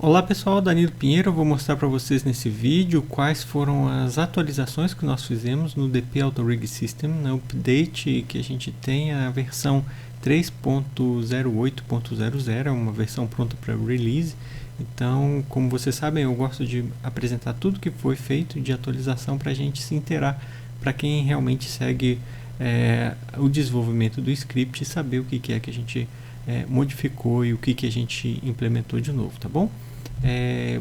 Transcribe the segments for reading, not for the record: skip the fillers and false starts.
Olá pessoal, Danilo Pinheiro, eu vou mostrar para vocês nesse vídeo quais foram as atualizações que nós fizemos no DP Auto Rig System, no update que a gente tem a versão 3.08.00, é uma versão pronta para release. Então, como vocês sabem, eu gosto de apresentar tudo que foi feito de atualização para a gente se inteirar, para quem realmente segue o desenvolvimento do script e saber o que é que a gente modificou e o que a gente implementou de novo, tá bom?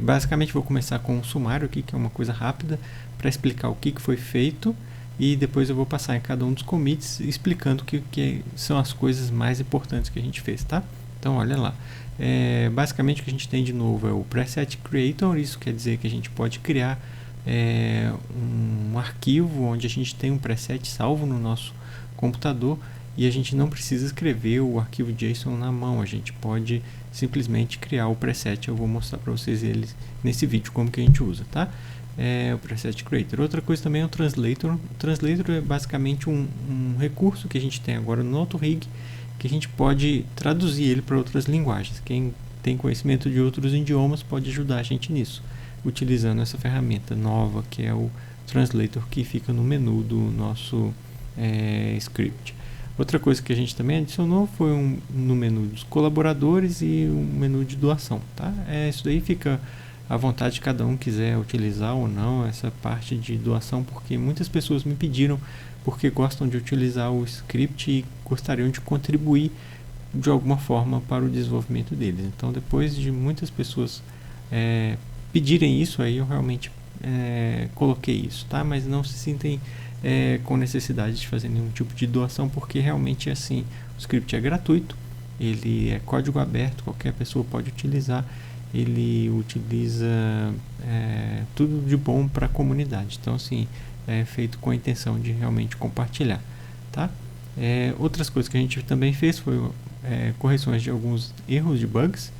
Basicamente vou começar com um sumário aqui, que é uma coisa rápida, para explicar o que foi feito, e depois eu vou passar em cada um dos commits explicando o que são as coisas mais importantes que a gente fez, tá? Então olha lá, basicamente o que a gente tem de novo é o preset creator. Isso quer dizer que a gente pode criar um arquivo onde a gente tem um preset salvo no nosso computador e a gente não precisa escrever o arquivo JSON na mão, a gente pode simplesmente criar o preset. Eu vou mostrar para vocês eles nesse vídeo como que a gente usa, tá? O preset creator. Outra coisa também é o translator. O translator é basicamente um recurso que a gente tem agora no AutoRig, que a gente pode traduzir ele para outras linguagens. Quem tem conhecimento de outros idiomas pode ajudar a gente nisso, utilizando essa ferramenta nova que é o translator, que fica no menu do nosso script. Outra coisa que a gente também adicionou foi no menu dos colaboradores e um menu de doação, tá? Isso daí fica à vontade de cada um quiser utilizar ou não essa parte de doação, porque muitas pessoas me pediram porque gostam de utilizar o script e gostariam de contribuir de alguma forma para o desenvolvimento deles. Então, depois de muitas pessoas pedirem isso, aí eu realmente coloquei isso, tá? Mas não se sintem com necessidade de fazer nenhum tipo de doação, porque realmente assim, o script é gratuito, ele é código aberto, qualquer pessoa pode utilizar, ele utiliza tudo de bom para a comunidade. Então assim, é feito com a intenção de realmente compartilhar, tá? Outras coisas que a gente também fez foi correções de alguns erros de bugs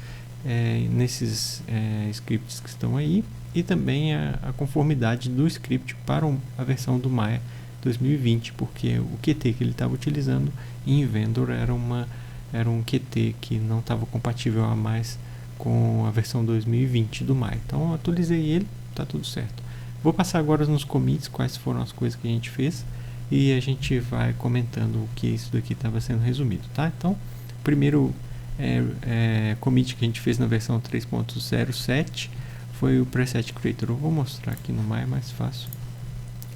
nesses scripts que estão aí, e também a conformidade do script para a versão do Maya 2020, porque o Qt que ele estava utilizando em Vendor era um Qt que não estava compatível a mais com a versão 2020 do Maya. Então eu atualizei ele, está tudo certo. Vou passar agora nos commits quais foram as coisas que a gente fez e a gente vai comentando o que isso daqui estava sendo resumido, tá? Então, primeiro commit que a gente fez na versão 3.07 foi o preset creator. Eu vou mostrar aqui no Maya, mais fácil.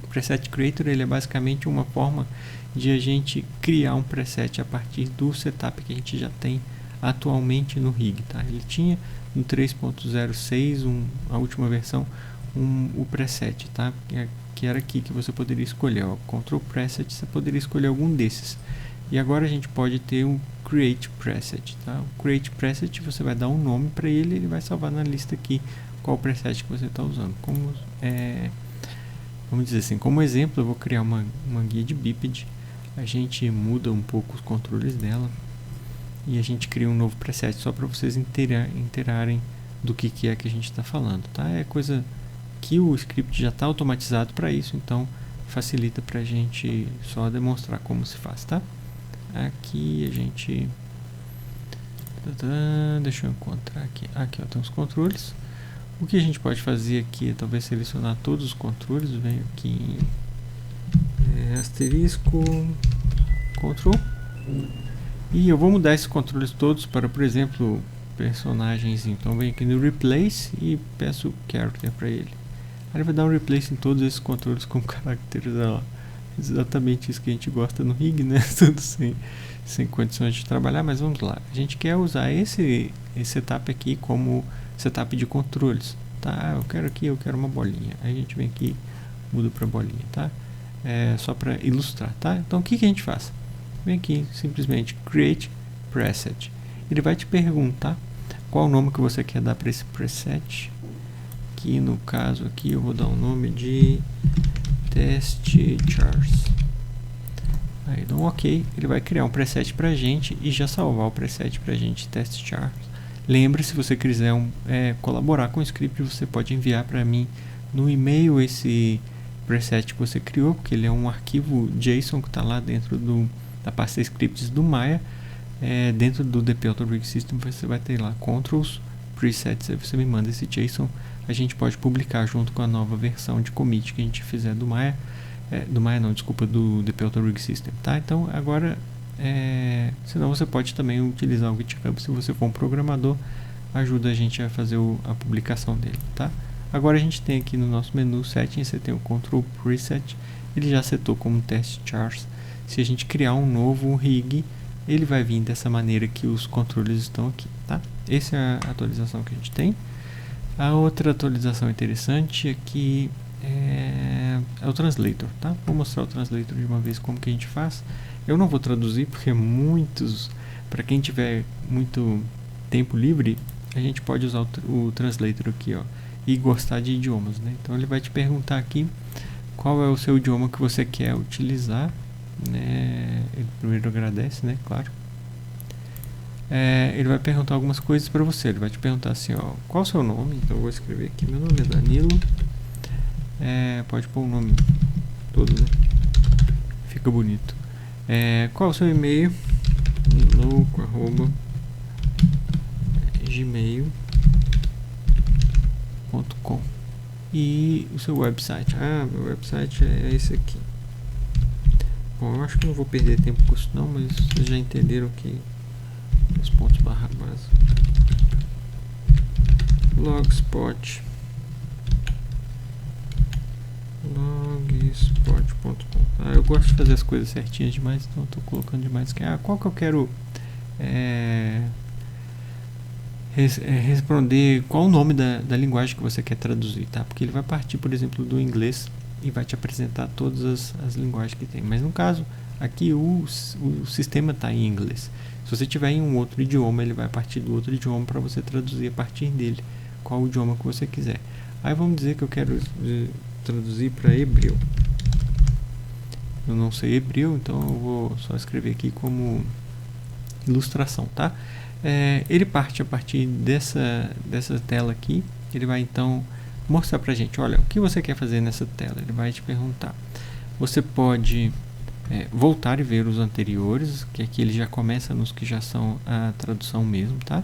O preset creator ele é basicamente uma forma de a gente criar um preset a partir do setup que a gente já tem atualmente no rig, tá? Ele tinha no 3.06, a última versão, o preset, tá? Que era aqui que você poderia escolher, ó, Control Preset, você poderia escolher algum desses. E agora a gente pode ter um Create Preset, tá? O Create Preset você vai dar um nome para ele, ele vai salvar na lista aqui qual preset que você está usando. Vamos dizer assim, como exemplo, eu vou criar uma guia de biped. A gente muda um pouco os controles dela e a gente cria um novo preset só para vocês inteirarem do que é que a gente está falando, tá? É coisa que o script já está automatizado para isso, então facilita para a gente só demonstrar como se faz, tá? Aqui a gente... deixa eu encontrar aqui. Aqui ó, tem os controles. O que a gente pode fazer aqui é talvez selecionar todos os controles. Venho aqui em asterisco, Ctrl, e eu vou mudar esses controles todos para, por exemplo, personagens. Então venho aqui no Replace e peço Character para ele. Aí ele vai dar um Replace em todos esses controles com caracteres. Exatamente isso que a gente gosta no rig, né? Tudo sem condições de trabalhar, mas vamos lá. A gente quer usar esse setup aqui como setup de controles, tá? Eu quero uma bolinha. Aí a gente vem aqui, muda para bolinha, tá? Só para ilustrar, tá? Então o que a gente faz? Vem aqui, simplesmente Create Preset. Ele vai te perguntar qual o nome que você quer dar para esse preset. Que no caso aqui eu vou dar um nome de Test Chars. Aí dá um OK, ele vai criar um preset pra gente e já salvar o preset pra gente, Test Chars. Lembre, se você quiser colaborar com o script, você pode enviar para mim no e-mail esse preset que você criou, porque ele é um arquivo JSON que está lá dentro da pasta scripts do Maya. Dentro do DP Auto Rig System você vai ter lá controls, presets, aí você me manda esse JSON, a gente pode publicar junto com a nova versão de commit que a gente fizer do Maya, do DP Rig System, tá? Então agora, senão você pode também utilizar o GitHub, se você for um programador, ajuda a gente a fazer a publicação dele, tá? Agora a gente tem aqui no nosso menu Settings, você tem o Control Preset, ele já setou como Test Chars. Se a gente criar um novo rig, ele vai vir dessa maneira que os controles estão aqui, tá? Essa é a atualização que a gente tem. A outra atualização interessante aqui é o Translator, tá? Vou mostrar o Translator de uma vez como que a gente faz. Eu não vou traduzir porque para quem tiver muito tempo livre, a gente pode usar o Translator aqui, ó, e gostar de idiomas, né? Então ele vai te perguntar aqui qual é o seu idioma que você quer utilizar, né? Ele primeiro agradece, né? Claro. Ele vai perguntar algumas coisas para você. Ele vai te perguntar assim, ó, qual o seu nome? Então eu vou escrever aqui, meu nome é Danilo. Pode pôr o nome todo, né? Fica bonito. Qual o seu e-mail? louco@gmail.com. E o seu website? Meu website é esse aqui. Bom, eu acho que não vou perder tempo com isso não, mas vocês já entenderam que os pontos barra base. blogspot.com. Eu gosto de fazer as coisas certinhas demais, então estou colocando demais que qual que eu quero responder, qual o nome da linguagem que você quer traduzir, tá? Porque ele vai partir, por exemplo, do inglês e vai te apresentar todas as linguagens que tem. Mas no caso, aqui o sistema está em inglês. Se você tiver em um outro idioma, ele vai partir do outro idioma para você traduzir a partir dele qual o idioma que você quiser. Aí vamos dizer que eu quero traduzir para hebreu. Eu não sei hebreu, então eu vou só escrever aqui como ilustração, tá? Ele parte a partir dessa tela aqui. Ele vai então mostrar pra gente, olha, o que você quer fazer nessa tela. Ele vai te perguntar. Você pode voltar e ver os anteriores, que aqui ele já começa nos que já são a tradução mesmo, tá?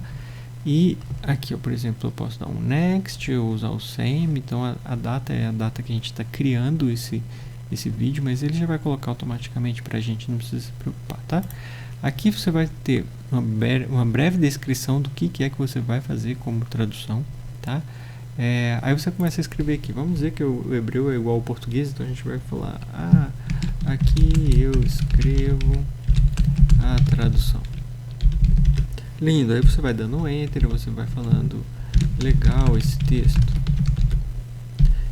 E aqui, ó, por exemplo, eu posso dar um next, ou usar o same. Então a data é a data que a gente está criando esse vídeo, mas ele já vai colocar automaticamente pra gente, não precisa se preocupar, tá? Aqui você vai ter uma breve descrição do que é que você vai fazer como tradução, tá? Aí você começa a escrever aqui. Vamos dizer que o hebreu é igual ao português, então a gente vai falar, aqui eu escrevo a tradução. Lindo, aí você vai dando um enter, você vai falando, legal esse texto.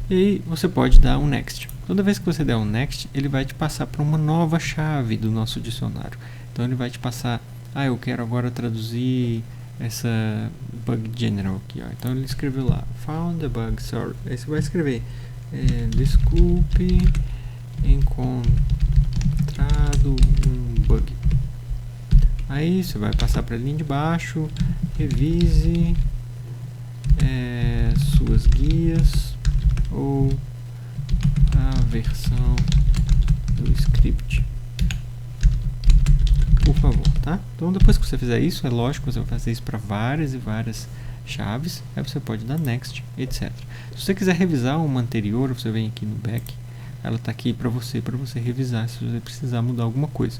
E aí você pode dar um next. Toda vez que você der um next, ele vai te passar para uma nova chave do nosso dicionário. Então ele vai te passar, eu quero agora traduzir essa bug general aqui, ó. Então ele escreveu lá, found a bug, sorry. Aí você vai escrever, desculpe, encontrado um bug. Aí você vai passar para a linha de baixo, revise suas guias ou a versão do script, por favor, tá? Então depois que você fizer isso, é lógico, você vai fazer isso para várias e várias chaves, aí você pode dar next, etc. Se você quiser revisar uma anterior, você vem aqui no back, ela está aqui para você revisar se você precisar mudar alguma coisa,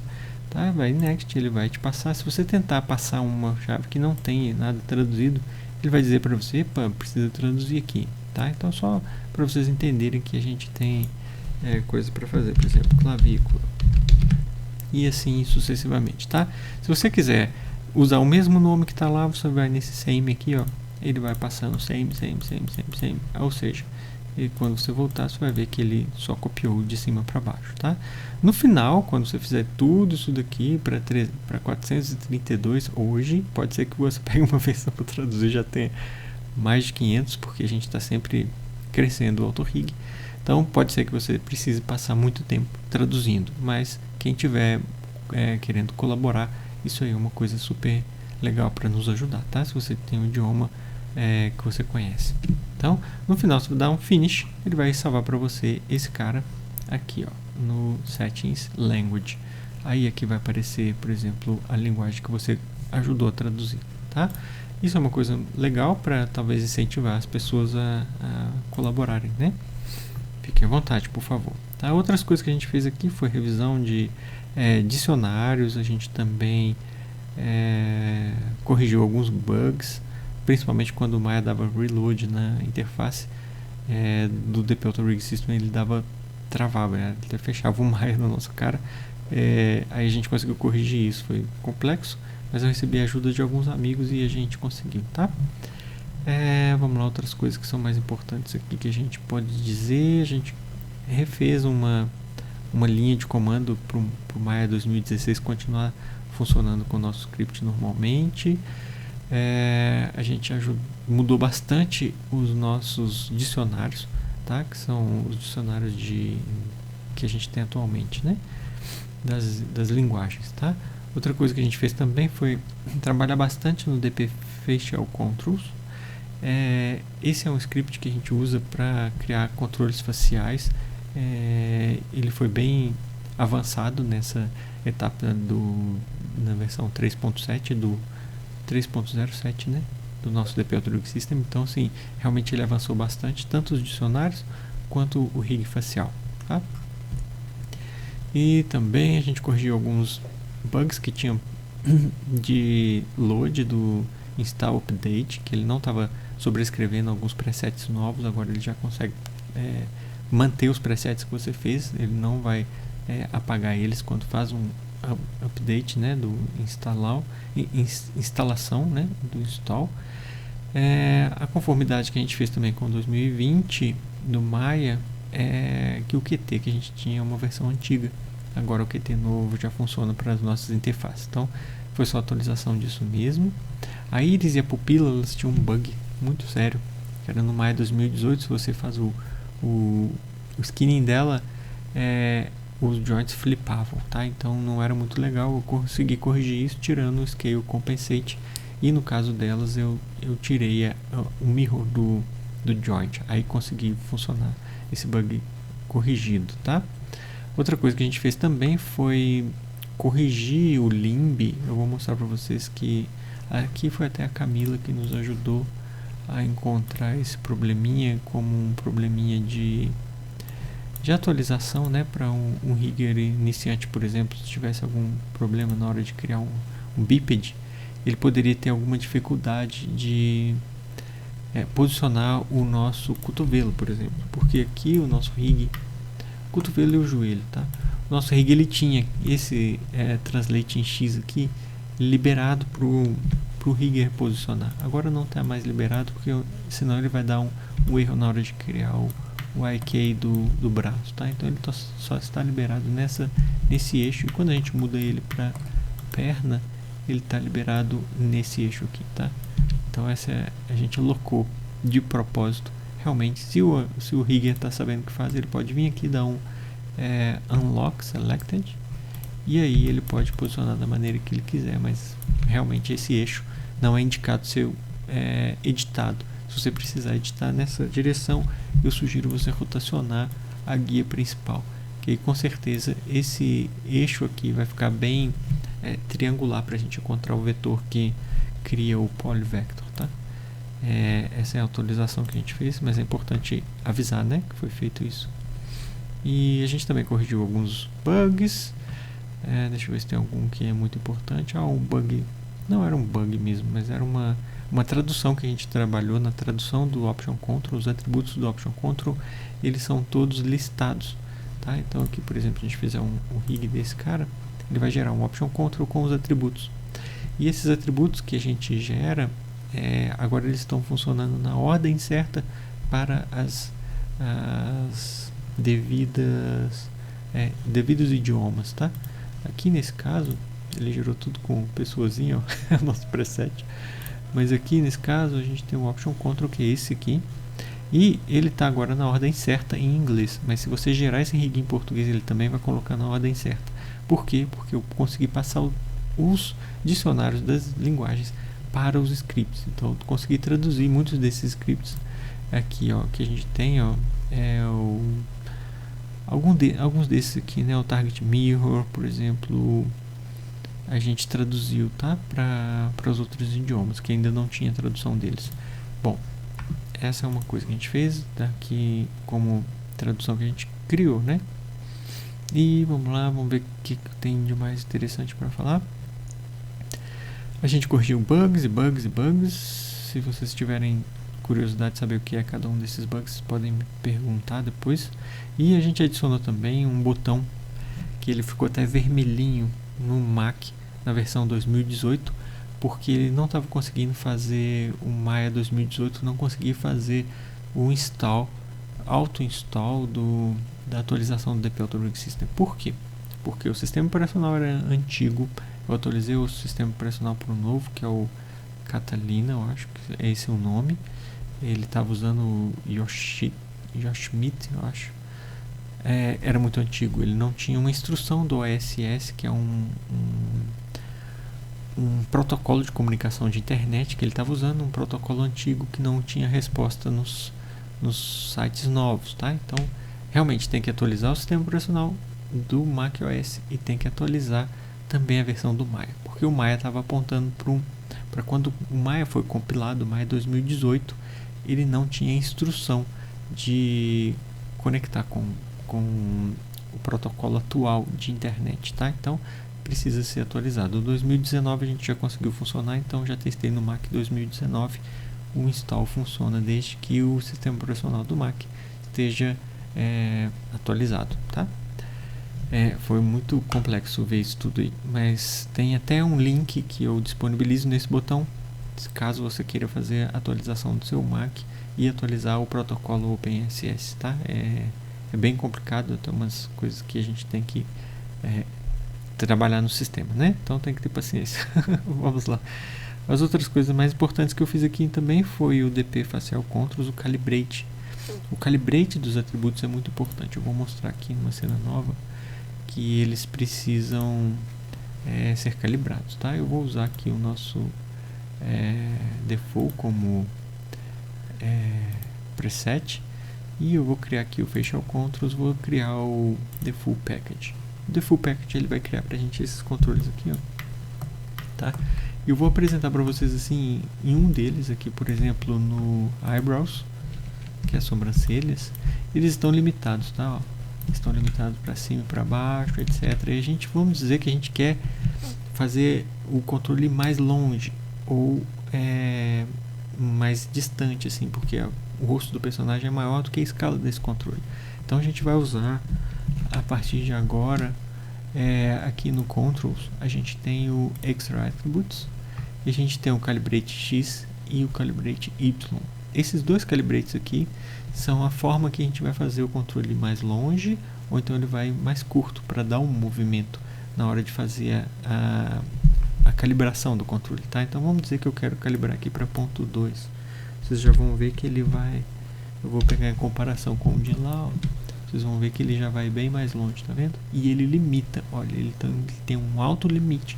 tá? Vai next, ele vai te passar. Se você tentar passar uma chave que não tem nada traduzido, ele vai dizer para você, precisa traduzir aqui, tá? Então só para vocês entenderem que a gente tem coisa para fazer, por exemplo, clavícula e assim sucessivamente, tá? Se você quiser usar o mesmo nome que está lá, você vai nesse same aqui, ó, ele vai passando same, ou seja, e quando você voltar, você vai ver que ele só copiou de cima para baixo, tá? No final, quando você fizer tudo isso daqui para 432, hoje, pode ser que você pegue uma versão para traduzir, já tenha mais de 500, porque a gente está sempre crescendo o AutoRig. Então, pode ser que você precise passar muito tempo traduzindo, mas quem tiver querendo colaborar, isso aí é uma coisa super legal para nos ajudar, tá? Se você tem um idioma que você conhece. Então, no final, você vai dar um finish, ele vai salvar para você esse cara aqui, ó, no Settings Language. Aí aqui vai aparecer, por exemplo, a linguagem que você ajudou a traduzir, tá? Isso é uma coisa legal para talvez incentivar as pessoas a colaborarem, né? Fiquem à vontade, por favor. Tá? Outras coisas que a gente fez aqui foi revisão de dicionários, a gente também corrigiu alguns bugs, principalmente quando o Maya dava reload na interface do DP Rig System, ele travava, ele até fechava o Maya na nossa cara. Aí a gente conseguiu corrigir isso, foi complexo, mas eu recebi a ajuda de alguns amigos e a gente conseguiu, tá? Vamos lá, outras coisas que são mais importantes aqui que a gente pode dizer. A gente refez uma linha de comando para o Maya 2016 continuar funcionando com o nosso script normalmente. A gente mudou bastante os nossos dicionários, tá? Que são os dicionários que a gente tem atualmente, né? Das linguagens, tá? Outra coisa que a gente fez também foi trabalhar bastante no DP Facial Controls. Esse é um script que a gente usa para criar controles faciais. Ele foi bem avançado nessa etapa na versão 3.7 do 3.07, né, do nosso DP Rig System. Então, assim, realmente ele avançou bastante, tanto os dicionários quanto o rig facial, tá? E também a gente corrigiu alguns bugs que tinham de load do install update, que ele não estava sobrescrevendo alguns presets novos. Agora ele já consegue manter os presets que você fez, ele não vai apagar eles quando faz um update, né, do instalação, né, do install. A conformidade que a gente fez também com 2020 do Maya que o QT que a gente tinha é uma versão antiga. Agora o QT novo já funciona para as nossas interfaces. Então foi só atualização disso mesmo. A íris e a pupila, elas tinham um bug muito sério, que era no Maya 2018. Se você faz o skinning dela, os joints flipavam, tá? Então não era muito legal. Eu consegui corrigir isso tirando o Scale Compensate, e no caso delas eu tirei o mirror do joint. Aí consegui funcionar esse bug corrigido, tá? Outra coisa que a gente fez também foi corrigir o limb. Eu vou mostrar para vocês que aqui foi até a Camila que nos ajudou a encontrar esse probleminha como um probleminha de atualização, né, para um rigger iniciante, por exemplo. Se tivesse algum problema na hora de criar um biped, ele poderia ter alguma dificuldade de posicionar o nosso cotovelo, por exemplo, porque aqui o nosso rig, cotovelo e o joelho, tá? O nosso rig, ele tinha esse translate em X aqui liberado pro rigger posicionar. Agora não está mais liberado, porque senão ele vai dar um erro na hora de criar o IK do braço, tá? Então ele só está liberado nesse eixo, e quando a gente muda ele para perna, ele está liberado nesse eixo aqui, tá? Então a gente alocou de propósito. Realmente, se o rigger está sabendo o que faz, ele pode vir aqui dar um unlock selected, e aí ele pode posicionar da maneira que ele quiser, mas realmente esse eixo não é indicado ser editado. Se você precisar editar nessa direção, eu sugiro você rotacionar a guia principal, que aí com certeza esse eixo aqui vai ficar bem triangular para a gente encontrar o vetor que cria o polyvector, tá? Essa é a atualização que a gente fez, mas é importante avisar, né, que foi feito isso. E a gente também corrigiu alguns bugs. Deixa eu ver se tem algum que é muito importante. Um bug, não era um bug mesmo, mas era uma tradução que a gente trabalhou na tradução do Option Control. Os atributos do Option Control, eles são todos listados, tá? Então aqui, por exemplo, a gente fizer um rig desse cara, ele vai gerar um Option Control com os atributos. E esses atributos que a gente gera, agora eles estão funcionando na ordem certa para as devidos idiomas, tá? Aqui nesse caso, ele gerou tudo com pessoazinha, ó, nosso preset. Mas aqui nesse caso a gente tem um Option Control, que é esse aqui, e ele está agora na ordem certa em inglês. Mas se você gerar esse rig em português, ele também vai colocar na ordem certa. Por quê? Porque eu consegui passar os dicionários das linguagens para os scripts. Então eu consegui traduzir muitos desses scripts aqui, ó, que a gente tem, ó, alguns desses aqui, né, o Target Mirror, por exemplo, a gente traduziu, tá? Para os outros idiomas, que ainda não tinha tradução deles. Bom, essa é uma coisa que a gente fez daqui como tradução que a gente criou, né? E vamos lá, vamos ver o que tem de mais interessante para falar. A gente corrigiu bugs e bugs e bugs. Se vocês tiverem curiosidade de saber o que é cada um desses bugs, vocês podem me perguntar depois. E a gente adicionou também um botão que ele ficou até vermelhinho no Mac na versão 2018, porque ele não estava conseguindo fazer o Maya 2018, não conseguia fazer o auto-install da atualização do DP Operating System. Por quê? Porque o sistema operacional era antigo. Eu atualizei o sistema operacional para o novo, que é o Catalina, eu acho que é esse o nome. Ele estava usando o Yosemite, eu acho. Era muito antigo, ele não tinha uma instrução do OSS, que é um protocolo de comunicação de internet que ele estava usando, um protocolo antigo que não tinha resposta nos sites novos, tá? Então, realmente tem que atualizar o sistema operacional do macOS e tem que atualizar também a versão do Maya, porque o Maya estava apontando para quando o Maya foi compilado, o Maya 2018, ele não tinha instrução de conectar com o protocolo atual de internet, tá? Então precisa ser atualizado. O 2019 a gente já conseguiu funcionar, então já testei no Mac 2019. O install funciona desde que o sistema operacional do Mac esteja atualizado, tá? Foi muito complexo ver isso tudo aí, mas tem até um link que eu disponibilizo nesse botão, caso você queira fazer a atualização do seu Mac e atualizar o protocolo OpenSS, tá? É bem complicado, tem umas coisas que a gente tem que trabalhar no sistema, né? Então tem que ter paciência. Vamos lá. As outras coisas mais importantes que eu fiz aqui também foi o DP Facial Controls, o Calibrate. O Calibrate dos atributos é muito importante. Eu vou mostrar aqui numa cena nova que eles precisam ser calibrados, tá? Eu vou usar aqui o nosso default como preset e eu vou criar aqui o Facial Controls, vou criar o Default Package. O Default Package ele vai criar pra gente esses controles aqui, ó, tá? Eu vou apresentar para vocês assim em um deles aqui, por exemplo, no Eyebrows, que é as sobrancelhas, eles estão limitados, tá? Ó, estão limitados para cima e para baixo, etc. E a gente, vamos dizer que a gente quer fazer o controle mais longe ou mais distante, assim, porque o rosto do personagem é maior do que a escala desse controle. Então a gente vai usar a partir de agora aqui no Controls a gente tem o Extra Attributes e a gente tem o Calibrate X e o Calibrate Y. Esses dois calibrates aqui são a forma que a gente vai fazer o controle mais longe ou então ele vai mais curto para dar um movimento na hora de fazer a calibração do controle, tá? Então vamos dizer que eu quero calibrar aqui para ponto 2. Vocês já vão ver que ele vai, eu vou pegar em comparação com o de lá, ó. Vocês vão ver que ele já vai bem mais longe, tá vendo? E ele limita, olha, ele tem um alto limite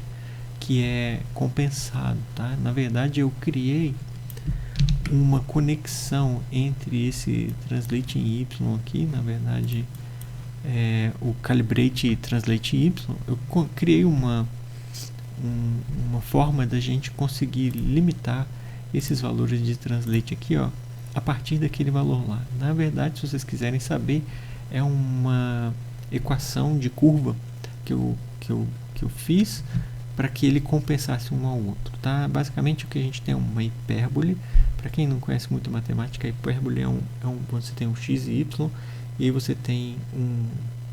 que é compensado, tá? Na verdade eu criei uma conexão entre esse Translate em Y aqui, na verdade o Calibrate Translate Y, eu criei uma forma da gente conseguir limitar esses valores de Translate aqui, ó, a partir daquele valor lá. Na verdade, se vocês quiserem saber, é uma equação de curva que eu fiz para que ele compensasse um ao outro, tá? Basicamente o que a gente tem é uma hipérbole. Para quem não conhece muito matemática, a hipérbole você tem um x e y e aí você tem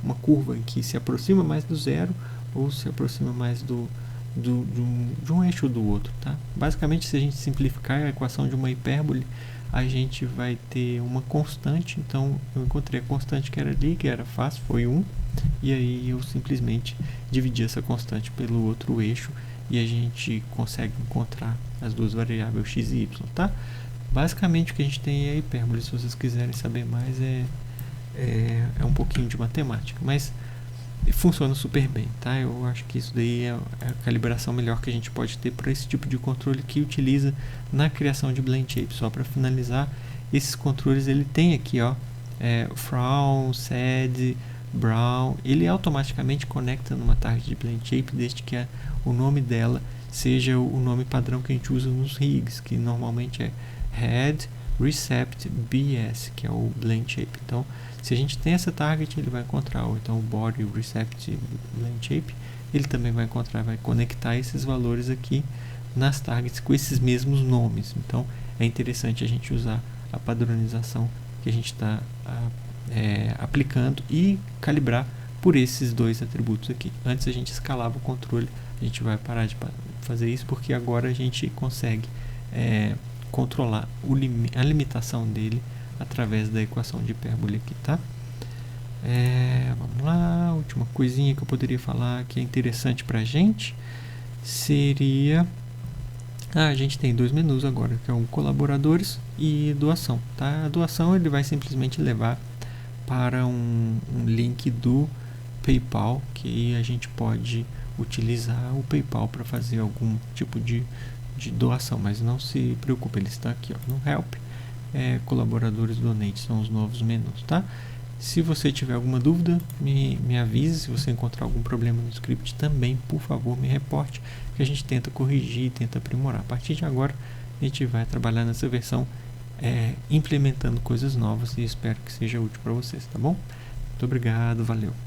uma curva que se aproxima mais do zero ou se aproxima mais de um eixo ou do outro, tá? Basicamente, se a gente simplificar a equação de uma hipérbole, a gente vai ter uma constante. Então eu encontrei a constante que era ali, que era fácil, foi 1, e aí eu simplesmente dividi essa constante pelo outro eixo e a gente consegue encontrar as duas variáveis x e y, tá? Basicamente o que a gente tem é a hipérbole. Se vocês quiserem saber mais, é um pouquinho de matemática, mas funciona super bem, tá? Eu acho que isso daí é a calibração melhor que a gente pode ter para esse tipo de controle que utiliza na criação de blend shape. Só para finalizar, esses controles ele tem aqui, ó, from, sed, Brown, ele automaticamente conecta numa target de blend shape desde que o nome dela seja o nome padrão que a gente usa nos rigs, que normalmente é Head Recept BS, que é o blend shape. Então, se a gente tem essa target, ele vai encontrar, ou então o Body Recept Blend Shape, ele também vai encontrar, vai conectar esses valores aqui nas targets com esses mesmos nomes. Então, é interessante a gente usar a padronização que a gente está aplicando e calibrar por esses dois atributos aqui. Antes a gente escalava o controle, a gente vai parar de fazer isso porque agora a gente consegue controlar a limitação dele através da equação de hipérbole aqui, tá? Vamos lá, última coisinha que eu poderia falar que é interessante para a gente seria... a gente tem dois menus agora, que é o colaboradores e doação, tá? A doação ele vai simplesmente levar para um link do PayPal, que a gente pode utilizar o PayPal para fazer algum tipo de doação, mas não se preocupe, ele está aqui ó, no Help, colaboradores donate, são os novos menus, tá? Se você tiver alguma dúvida, me avise. Se você encontrar algum problema no script também, por favor, me reporte, que a gente tenta corrigir e tenta aprimorar. A partir de agora, a gente vai trabalhar nessa versão implementando coisas novas e espero que seja útil para vocês, tá bom? Muito obrigado, valeu!